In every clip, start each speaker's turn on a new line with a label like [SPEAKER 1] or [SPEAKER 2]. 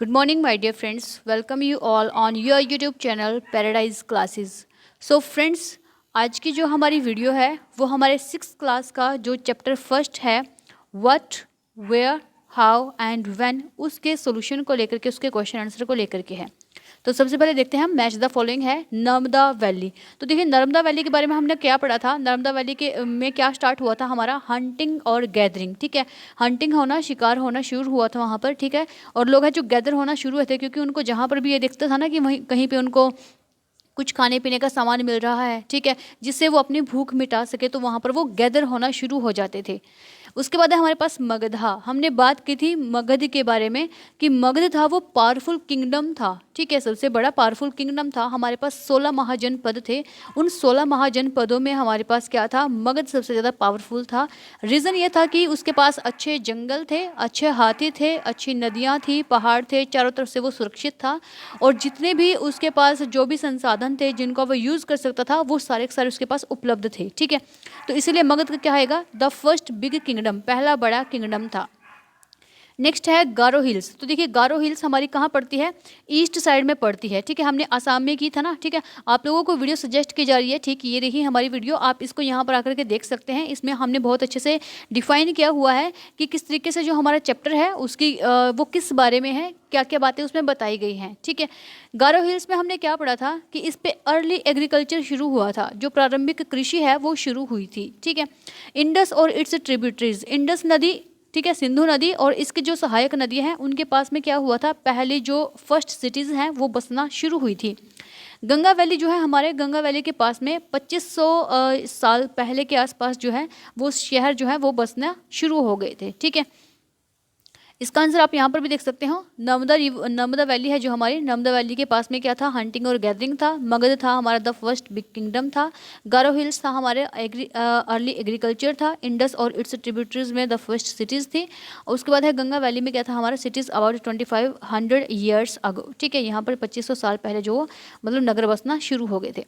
[SPEAKER 1] Good morning, my dear friends. Welcome you all on your YouTube channel Paradise Classes. So friends, आज की जो हमारी video है वो हमारे 6th क्लास का जो चैप्टर फर्स्ट है what, where, how and when, उसके सॉल्यूशन को लेकर के, उसके क्वेश्चन आंसर को लेकर के है। तो सबसे पहले देखते हैं हम मैच द फॉलोइंग है नर्मदा वैली। तो देखिए नर्मदा वैली के बारे में हमने क्या पढ़ा था। नर्मदा वैली के में क्या स्टार्ट हुआ था हमारा हंटिंग और गैदरिंग। ठीक है, हंटिंग होना, शिकार होना शुरू हुआ था वहाँ पर। ठीक है, और लोग हैं जो गैदर होना शुरू हुए थे क्योंकि उनको जहाँ पर भी ये दिखता था ना कि वहीं कहीं पे उनको कुछ खाने पीने का सामान मिल रहा है, ठीक है, जिससे वो अपनी भूख मिटा सके, तो वहाँ पर वो गैदर होना शुरू हो जाते थे। उसके बाद है हमारे पास मगधा। हमने बात की थी मगध के बारे में कि मगध था वो पावरफुल किंगडम था। ठीक है, सबसे बड़ा पावरफुल किंगडम था। हमारे पास 16 महाजनपद थे। उन 16 महाजनपदों में हमारे पास क्या था, मगध सबसे ज़्यादा पावरफुल था। रीज़न ये था कि उसके पास अच्छे जंगल थे, अच्छे हाथी थे, अच्छी नदियाँ थी, पहाड़ थे, चारों तरफ से वो सुरक्षित था। और जितने भी उसके पास जो भी संसाधन थे जिनको वो यूज़ कर सकता था वो सारे के सारे उसके पास उपलब्ध थे। ठीक है, तो इसीलिए मगध का क्या आएगा, द फर्स्ट बिग किंगडम, पहला बड़ा किंगडम था। नेक्स्ट है गारो हिल्स। तो देखिए गारो हिल्स हमारी कहाँ पड़ती है, ईस्ट साइड में पड़ती है। ठीक है, हमने आसाम में की था ना। ठीक है, आप लोगों को वीडियो सजेस्ट की जा रही है। ठीक, ये रही हमारी वीडियो, आप इसको यहाँ पर आकर के देख सकते हैं। इसमें हमने बहुत अच्छे से डिफाइन किया हुआ है कि किस तरीके से जो हमारा चैप्टर है उसकी वो किस बारे में है, क्या क्या बातें उसमें बताई गई हैं। ठीक है, गारो हिल्स में हमने क्या पढ़ा था कि इस पे अर्ली एग्रीकल्चर शुरू हुआ था, जो प्रारंभिक कृषि है वो शुरू हुई थी। ठीक है, इंडस और इट्स ट्रिब्यूटरीज, इंडस नदी, ठीक है, सिंधु नदी और इसकी जो सहायक नदी हैं उनके पास में क्या हुआ था, पहले जो फर्स्ट सिटीज़ हैं वो बसना शुरू हुई थी। गंगा वैली जो है, हमारे गंगा वैली के पास में 2500 साल पहले के आसपास जो है वो शहर जो है वो बसना शुरू हो गए थे। ठीक है, इसका आंसर आप यहाँ पर भी देख सकते हो। नर्मदा वैली है जो हमारी, नर्मदा वैली के पास में क्या था, हंटिंग और गैदरिंग था। मगध था हमारा द फर्स्ट बिग किंगडम था। गारो हिल्स था हमारे अर्ली एग्रीकल्चर था। इंडस और इट्स ट्रिब्यूटरीज में द फर्स्ट सिटीज़ थी। और उसके बाद है गंगा वैली में क्या था हमारा, सिटीज़ अबाउट 2500 ईयर्स अगो। ठीक है, यहाँ पर 2500 साल पहले जो मतलब नगर बसना शुरू हो गए थे।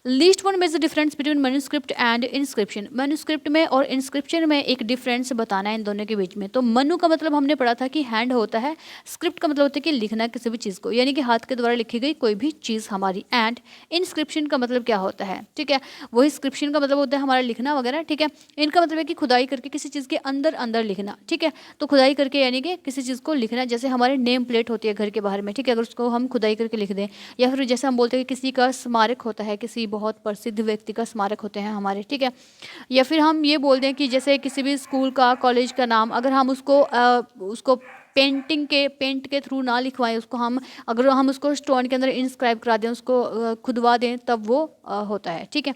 [SPEAKER 1] Least one major difference between manuscript and inscription. Manuscript में और इंस्क्रिप्शन में एक डिफरेंस बताना है इन दोनों के बीच में। तो मनु का मतलब हमने पढ़ा था कि हैंड होता है, स्क्रिप्ट का मतलब होता है कि लिखना किसी भी चीज़ को, यानी कि हाथ के द्वारा लिखी गई कोई भी चीज़ हमारी। एंड इंस्क्रिप्शन का मतलब क्या होता है, ठीक है, वही स्क्रिप्शन का मतलब होता है हमारा लिखना वगैरह। ठीक है, इनका मतलब है कि खुदाई करके किसी चीज़ के अंदर अंदर लिखना। ठीक है, तो खुदाई करके यानी कि किसी चीज़ को लिखना, जैसे हमारे नेम प्लेट होती है घर के बाहर में। ठीक है, अगर उसको हम खुदाई करके लिख दें, या फिर जैसे हम बोलते हैं कि किसी का स्मारक होता है, किसी बहुत प्रसिद्ध व्यक्ति का स्मारक होते हैं हमारे। ठीक है, या फिर हम ये बोल दें कि जैसे किसी भी स्कूल का, कॉलेज का नाम अगर हम उसको पेंट के थ्रू ना लिखवाएं, उसको हम अगर हम उसको स्टोन के अंदर इंस्क्राइब करा दें, उसको खुदवा दें, तब वो होता है। ठीक है,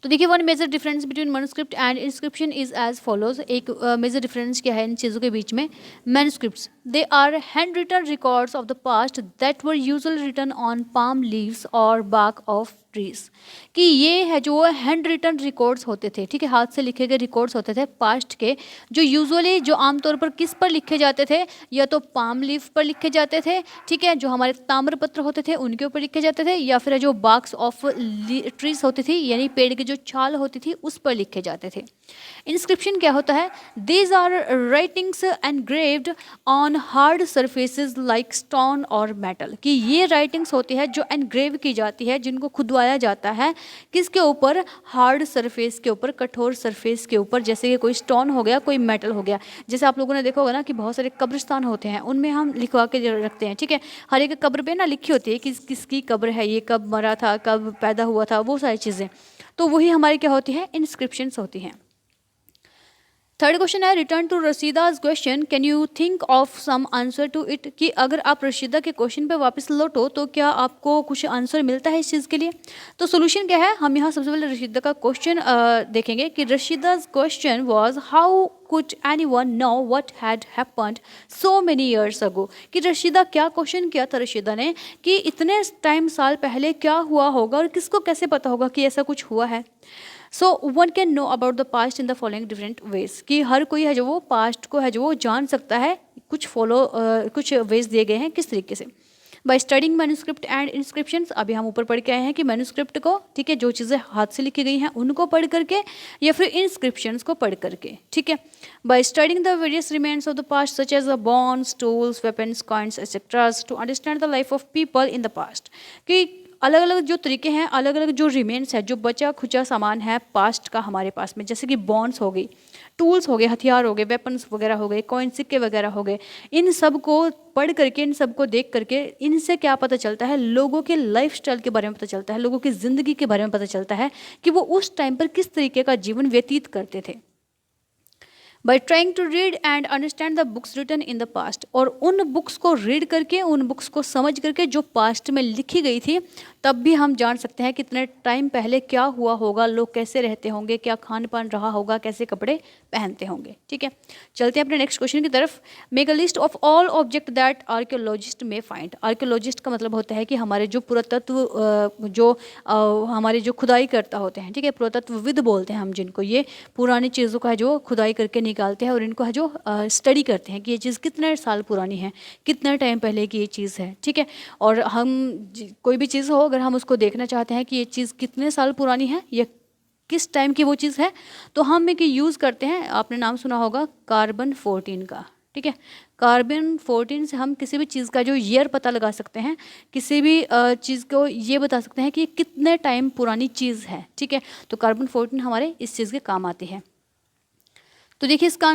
[SPEAKER 1] तो देखिए one major difference between manuscript and inscription is as follows. एक मेजर डिफरेंस क्या है इन चीज़ों के बीच में। Manuscripts they are hand written records of the past that were usually written on palm leaves और बार्क ऑफ ट्रीज। कि ये है जो हैंड रिटन रिकॉर्ड्स होते थे, ठीक है, हाथ से लिखे गए रिकॉर्ड्स होते थे पास्ट के, जो यूजुअली जो आमतौर पर किस पर लिखे जाते थे, या तो पाम लीफ पर लिखे जाते थे, ठीक है, जो हमारे ताम्रपत्र होते थे उनके ऊपर लिखे जाते थे, या फिर जो बार्क्स ऑफ ट्रीज होती थी यानी पेड़ की जो छाल होती थी उस पर लिखे जाते थे। इंस्क्रिप्शन क्या होता है, these are writings engraved on hard surfaces like stone और मेटल। कि ये राइटिंग्स होती है जो एनग्रेव की जाती है, जिनको खुदवाया जाता है किसके ऊपर, हार्ड सरफेस के ऊपर, कठोर सरफेस के ऊपर, जैसे कि कोई स्टोन हो गया, कोई मेटल हो गया। जैसे आप लोगों ने देखा होगा ना कि बहुत सारे कब्रिस्तान होते हैं, उनमें हम लिखवा के रखते हैं। ठीक है, हर एक कब्र पे ना लिखी होती है कि किसकी कब्र है, ये कब मरा था, कब पैदा हुआ था, वो सारी चीज़ें। तो वही हमारी क्या होती है, इंस्क्रिप्शंस होती हैं। थर्ड क्वेश्चन है return to Rashida's question, can you think of some answer to it. कि अगर आप रशीदा के क्वेश्चन पे वापस लौटो तो क्या आपको कुछ आंसर मिलता है इस चीज़ के लिए। तो सोल्यूशन क्या है, हम यहाँ सबसे पहले रशीदा का क्वेश्चन देखेंगे कि Rashida's question was how could anyone know what had happened so many years ago. कि रशीदा क्या क्वेश्चन किया था रशीदा ने कि इतने टाइम साल पहले क्या हुआ होगा और किसको कैसे पता होगा कि ऐसा कुछ हुआ है। So one can know about the past in the following different ways. कि हर कोई है जो वो पास्ट को है जो वो जान सकता है, कुछ वेज दिए गए हैं किस तरीके से। By studying manuscript and inscriptions, अभी हम ऊपर पढ़ के आए हैं कि मैन्यूस्क्रिप्ट को, ठीक है, जो चीज़ें हाथ से लिखी गई हैं उनको पढ़ करके या फिर इंस्क्रिप्शंस को पढ़ करके, ठीक है। By studying the various remains of the past such as the bones, tools, weapons, coins etcetera to understand the life of people in the past, कि अलग अलग जो तरीके हैं, अलग अलग जो रिमेन्स है, जो बचा खुचा सामान है पास्ट का हमारे पास में, जैसे कि बॉन्ड्स हो गई, टूल्स हो गए, हथियार हो गए, वेपन्स वगैरह हो गए, कॉइन सिक्के वगैरह हो गए, इन सब को पढ़ करके, इन सब को देख करके इनसे क्या पता चलता है, लोगों के लाइफस्टाइल के बारे में पता चलता है, लोगों की ज़िंदगी के बारे में पता चलता है कि वो उस टाइम पर किस तरीके का जीवन व्यतीत करते थे। By trying to read and understand the books written in the past, और उन बुक्स को रीड करके, उन बुक्स को समझ करके जो पास्ट में लिखी गई थी, तब भी हम जान सकते हैं कितने टाइम पहले क्या हुआ होगा, लोग कैसे रहते होंगे, क्या खान पान रहा होगा, कैसे कपड़े पहनते होंगे, ठीक है। चलते हैं अपने नेक्स्ट क्वेश्चन की तरफ। Make a list of all object that archaeologist में फाइंड। आर्कियोलॉजिस्ट का मतलब होता है कि हमारे जो पुरातत्व हमारे जो खुदाई करता होते हैं, ठीक है, पुरातत्वविद बोलते हैं हम जिनको, ये पुरानी चीज़ों का है जो खुदाई करके निकालते हैं और इनको है जो स्टडी करते हैं कि ये चीज़ कितने साल पुरानी है, कितना टाइम पहले की ये चीज़ है, ठीक है। और हम कोई भी चीज़ हो, अगर हम उसको देखना चाहते हैं कि ये चीज़ कितने साल पुरानी है या किस टाइम की वो चीज़ है, तो हम एक यूज़ करते हैं, आपने नाम सुना होगा कार्बन 14 का, ठीक है। कार्बन 14 से हम किसी भी चीज़ का जो ईयर पता लगा सकते हैं, किसी भी चीज़ को ये बता सकते हैं कि कितने टाइम पुरानी चीज़ है, ठीक है। तो कार्बन 14 हमारे इस चीज़ के काम आती है। तो देखिए इसका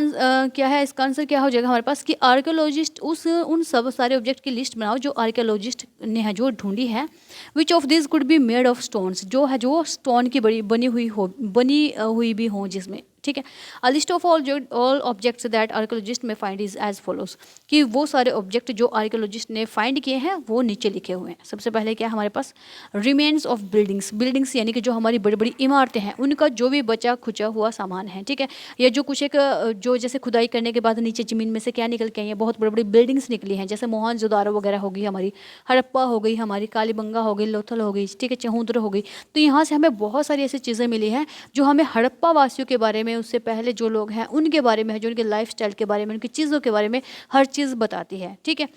[SPEAKER 1] क्या है, इसका आंसर क्या हो जाएगा हमारे पास कि आर्कियोलॉजिस्ट उन सब सारे ऑब्जेक्ट की लिस्ट बनाओ जो आर्कियोलॉजिस्ट ने है जो ढूंढी है। Which of this could be made of stones, जो है जो स्टोन की बनी हुई भी हों जिसमें, ठीक है। A list of all objects that archaeologist में फाइंड इज एज फॉलोज, कि वो सारे ऑब्जेक्ट जो आर्कियोलॉजिस्ट ने फाइंड किए हैं वो नीचे लिखे हुए हैं। सबसे पहले क्या है हमारे पास, रिमेन्स ऑफ बिल्डिंग्स यानी कि जो हमारी बड़ी बड़ी इमारतें हैं उनका जो भी बचा खुचा हुआ सामान है, ठीक है। या जो कुछ एक जो जैसे खुदाई करने के बाद नीचे ज़मीन में से क्या निकल के आई है, बहुत बड़ी बड़ी बिल्डिंग्स निकली हैं, जैसे मोहनजोदारो वगैरह होगी हमारी, हड़प्पा हो गई हमारी, कालीबंगा हो गई, लोथल हो गई, ठीक है, चहुंद्र हो गई। तो यहाँ से हमें बहुत सारी ऐसी चीज़ें मिली हैं जो हमें हड़प्पा वासियों के बारे में, उससे पहले जो लोग हैं उनके बारे में है, जो उनके लाइफस्टाइल के बारे में, उनकी चीज़ों के बारे में हर चीज़ बताती है, ठीक है।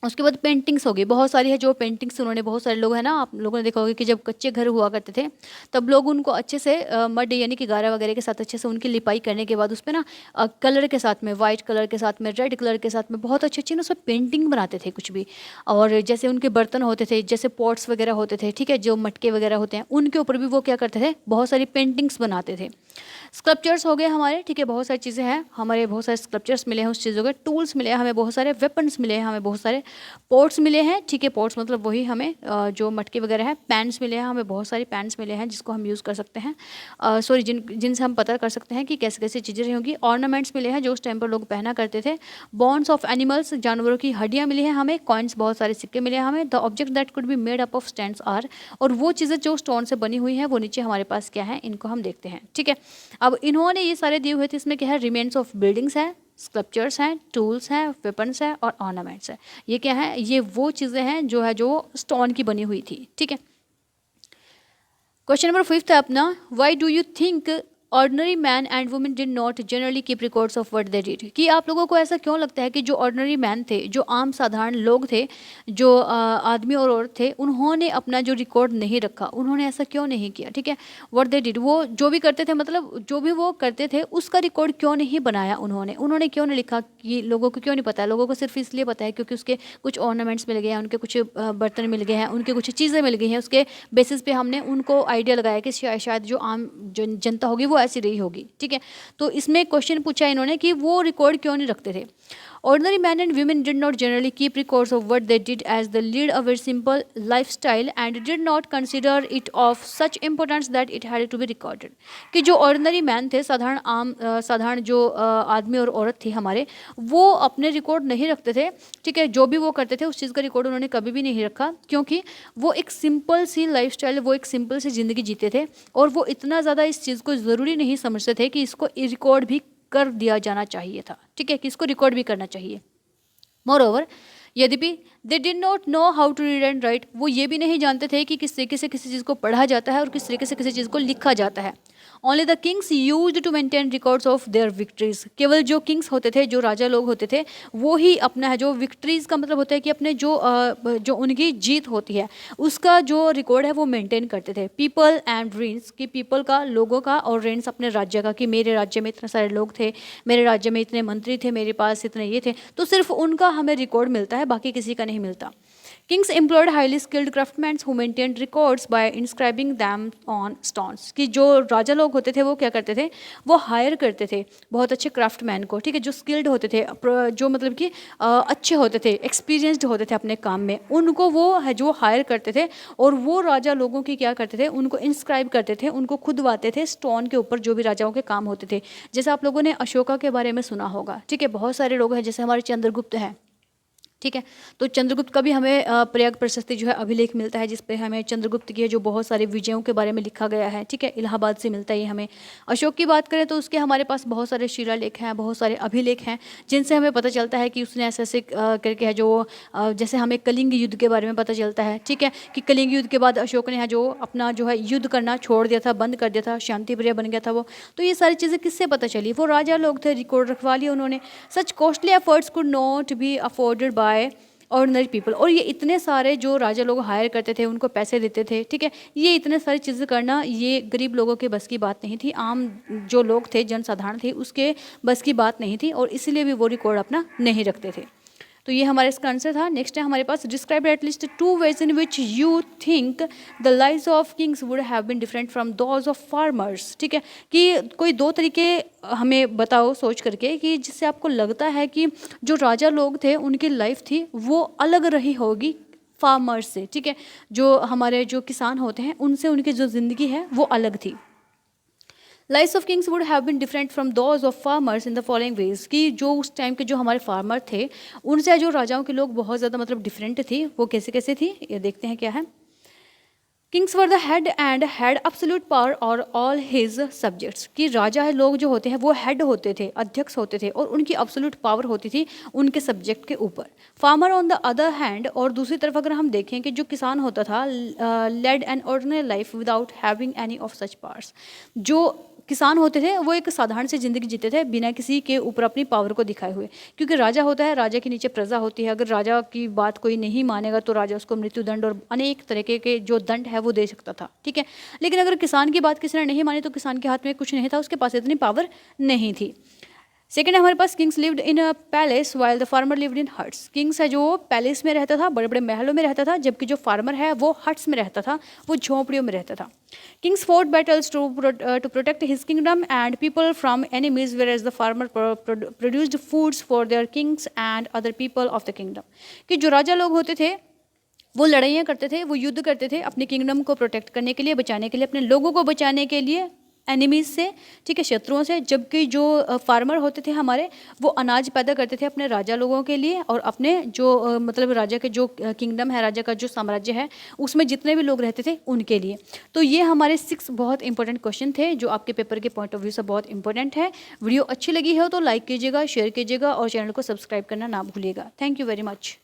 [SPEAKER 1] उसके बाद पेंटिंग्स हो गई, बहुत सारी है जो पेंटिंग्स उन्होंने, बहुत सारे लोग हैं ना, आप लोगों ने देखा होगा कि जब कच्चे घर हुआ करते थे तब लोग उनको अच्छे से मड यानी कि गारा वगैरह के साथ अच्छे से उनकी लिपाई करने के बाद उस पर ना कलर के साथ में, वाइट कलर के साथ में, रेड कलर के साथ में बहुत अच्छी अच्छी ना उस पर पेंटिंग बनाते थे कुछ भी। और जैसे उनके बर्तन होते थे, जैसे पॉट्स वगैरह होते थे, ठीक है, जो मटके वगैरह होते हैं उनके ऊपर भी वो क्या करते थे, बहुत सारी पेंटिंग्स बनाते थे। स्कल्पचर्स हो गए हमारे, ठीक है, बहुत सारी चीज़ें हैं हमारे, बहुत सारे स्कल्पचर्स मिले हैं उस चीज़ों के, टूल्स मिले हैं हमें, बहुत सारे वेपन्स मिले हैं हमें, बहुत सारे पोर्ट्स मिले हैं, ठीक है, पोर्ट्स मतलब वही हमें जो मटके वगैरह है, पैंस मिले हैं हमें, बहुत सारे पैंस मिले हैं जिसको हम यूज़ कर सकते हैं, सॉरी जिनसे हम पता कर सकते हैं कि कैसे कैसे चीज़ें रही होंगी। ऑर्नामेंट्स मिले हैं जो उस टाइम पर लोग पहना करते थे। बॉन्स ऑफ एनिमल्स, जानवरों की हड्डियाँ मिली हैं हमें। कॉइन्स, बहुत सारे सिक्के मिले हैं हमें। The object that could be made up of stands are, और वो चीज़ें जो स्टोन से बनी हुई हैं वो नीचे हमारे पास क्या है, इनको हम देखते हैं, ठीक है। अब इन्होंने ये सारे दिए हुए थे, इसमें क्या है, रिमेन्स ऑफ बिल्डिंग्स है, स्कल्पचर्स हैं, टूल्स हैं, वेपन्स हैं और ऑर्नामेंट्स हैं। ये क्या है, ये वो चीज़ें हैं जो है जो स्टोन की बनी हुई थी, ठीक है। क्वेश्चन नंबर 5 है अपना, why do you think ordinary man and women did not generally keep records of what they did, कि आप लोगों को ऐसा क्यों लगता है कि जो ऑर्डनरी मैन थे, जो आम साधारण लोग थे, जो आदमी और औरत थे, उन्होंने अपना जो रिकॉर्ड नहीं रखा, उन्होंने ऐसा क्यों नहीं किया, ठीक है। व्हाट दे डिड, वो जो भी करते थे, मतलब जो भी वो करते थे उसका रिकॉर्ड क्यों नहीं बनाया उन्होंने क्यों नहीं लिखा, कि लोगों को क्यों नहीं पता है, लोगों को सिर्फ इसलिए पता है क्योंकि उसके कुछ ऑर्नामेंट्स मिल गए हैं, उनके कुछ बर्तन मिल गए हैं, उनके कुछ चीज़ें मिल गई हैं, उसके बेसिस पे हमने उनको आइडिया लगाया कि शायद जो आम जनता होगी वो ऐसी रही होगी, ठीक है। तो इसमें क्वेश्चन पूछा इन्होंने कि वो रिकॉर्ड क्यों नहीं रखते थे। Ordinary men and women did not generally keep records of what they did as they led a very simple lifestyle and did not consider it of such importance that it had to be recorded। कि जो ordinary man थे, साधारण जो आदमी और औरत थी हमारे, वो अपने रिकॉर्ड नहीं रखते थे, ठीक है। जो भी वो करते थे उस चीज़ का रिकॉर्ड उन्होंने कभी भी नहीं रखा, क्योंकि वो एक सिंपल सी लाइफस्टाइल, वो एक सिंपल सी ज़िंदगी जीते थे और वो इतना ज़्यादा इस चीज़ को ज़रूरी नहीं समझते थे कि इसको रिकॉर्ड भी कर दिया जाना चाहिए था, ठीक है, कि इसको रिकॉर्ड भी करना चाहिए। मोर ओवर, यद्यपि they did not know how to read and write, वो ये भी नहीं जानते थे कि किस तरीके से किसी चीज़ को पढ़ा जाता है और किस तरीके से किसी चीज़ को लिखा जाता है। Only the kings used to maintain records of their victories, केवल जो किंग्स होते थे, जो राजा लोग होते थे, वो ही अपना है जो विक्ट्रीज का मतलब होता है कि अपने जो उनकी जीत होती है उसका जो रिकॉर्ड है वो मेंटेन करते थे। पीपल एंड रेंस, कि पीपल का, लोगों का, और रेंस अपने राज्य का, कि मेरे राज्य में इतने सारे लोग थे, मेरे राज्य में इतने मंत्री थे, मेरे पास इतने ये थे, तो सिर्फ उनका हमें रिकॉर्ड मिलता है, बाकी किसी का नहीं मिलता। Kings employed highly skilled craftsman who maintained records by inscribing them on stones, कि जो राजा लोग होते थे वो क्या करते थे, वो हायर करते थे बहुत अच्छे क्राफ्टमैन को, ठीक है, जो स्किल्ड होते थे, जो मतलब कि अच्छे होते थे, एक्सपीरियंस्ड होते थे अपने काम में, उनको वो है जो हायर करते थे, और वो राजा लोगों की क्या करते थे, उनको इंस्क्राइब करते थे, उनको खुदवाते थे स्टोन के ऊपर जो भी राजाओं के काम होते थे। जैसे आप लोगों ने अशोका के बारे में सुना होगा, ठीक है, बहुत सारे लोग हैं, जैसे हमारे चंद्रगुप्त हैं, ठीक है, तो चंद्रगुप्त का भी हमें प्रयाग प्रशस्ति जो है अभिलेख मिलता है, जिसपे हमें चंद्रगुप्त की जो बहुत सारे विजयों के बारे में लिखा गया है, ठीक है, इलाहाबाद से मिलता है ये हमें। अशोक की बात करें तो उसके हमारे पास बहुत सारे शिलालेख हैं, बहुत सारे अभिलेख हैं, जिनसे हमें पता चलता है कि उसने ऐसे ऐसे करके है जो जैसे हमें कलिंग युद्ध के बारे में पता चलता है, ठीक है, कि कलिंग युद्ध के बाद अशोक ने है जो अपना जो है युद्ध करना छोड़ दिया था, बंद कर दिया था, शांति प्रिय बन गया था वो। तो ये सारी चीज़ें किससे पता चली, वो राजा लोग थे, रिकॉर्ड रखवा लिया उन्होंने। Such costly efforts could not be afforded by ordinary people, और ये इतने सारे जो राजा लोग हायर करते थे, उनको पैसे देते थे, ठीक है, ये इतने सारी चीज़ें करना ये गरीब लोगों के बस की बात नहीं थी, आम जो लोग थे, जनसाधारण थे, उसके बस की बात नहीं थी, और इसलिए भी वो रिकॉर्ड अपना नहीं रखते थे। तो ये हमारा इसका आंसर था। नेक्स्ट है हमारे पास, describe at least 2 ways in which you think the lives of kings would have been different from those of farmers, ठीक है, कि कोई 2 तरीके हमें बताओ सोच करके कि जिससे आपको लगता है कि जो राजा लोग थे उनकी लाइफ थी वो अलग रही होगी फार्मर्स से, ठीक है, जो हमारे जो किसान होते हैं उनसे उनकी जो ज़िंदगी है वो अलग थी। Lives of kings would have been different from those of farmers in the following ways, कि जो उस टाइम के जो हमारे फार्मर थे उनसे जो राजाओं के लोग बहुत ज़्यादा मतलब डिफरेंट थी, वो कैसे कैसे थी ये देखते हैं क्या है। Kings were the head and had absolute power और ऑल हिज सब्जेक्ट्स, कि राजा है लोग जो होते हैं वो हेड होते थे, अध्यक्ष होते थे, और उनकी एब्सोल्यूट पावर होती थी उनके सब्जेक्ट के ऊपर। Farmer on the other hand, और दूसरी तरफ अगर हम देखें कि जो किसान होता था, led an ordinary life without having any of such powers, जो किसान होते थे वो एक साधारण सी जिंदगी जीते थे बिना किसी के ऊपर अपनी पावर को दिखाए हुए, क्योंकि राजा होता है, राजा के नीचे प्रजा होती है, अगर राजा की बात कोई नहीं मानेगा तो राजा उसको मृत्युदंड और अनेक तरीके के जो दंड है वो दे सकता था, ठीक है। लेकिन अगर किसान की बात किसी ने नहीं मानी तो किसान के हाथ में कुछ नहीं था, उसके पास इतनी पावर नहीं थी। सेकेंड है हमारे पास, kings lived in a palace while the farmer lived in huts, kings है जो पैलेस में रहता था, बड़े बड़े महलों में रहता था, जबकि जो फार्मर है वो हट्स में रहता था, वो झोंपड़ियों में रहता था। Kings fought battles to protect his kingdom and people from enemies, whereas the farmer produced foods for their kings and other people of the kingdom, कि जो राजा लोग होते थे वो लड़ाइयाँ करते थे, वो युद्ध करते थे अपने किंगडम को प्रोटेक्ट करने के लिए, बचाने के लिए, अपने लोगों को बचाने के लिए एनिमीज से, ठीक है, शत्रुओं से, जबकि जो फार्मर होते थे हमारे वो अनाज पैदा करते थे अपने राजा लोगों के लिए और अपने जो मतलब राजा के जो किंगडम है, राजा का जो साम्राज्य है उसमें जितने भी लोग रहते थे उनके लिए। तो ये हमारे 6 बहुत इंपॉर्टेंट क्वेश्चन थे जो आपके पेपर के पॉइंट ऑफ व्यू से बहुत इंपॉर्टेंट है। वीडियो अच्छी लगी हो तो लाइक कीजिएगा, शेयर कीजिएगा और चैनल को सब्सक्राइब करना ना भूलिएगा। Thank you very much.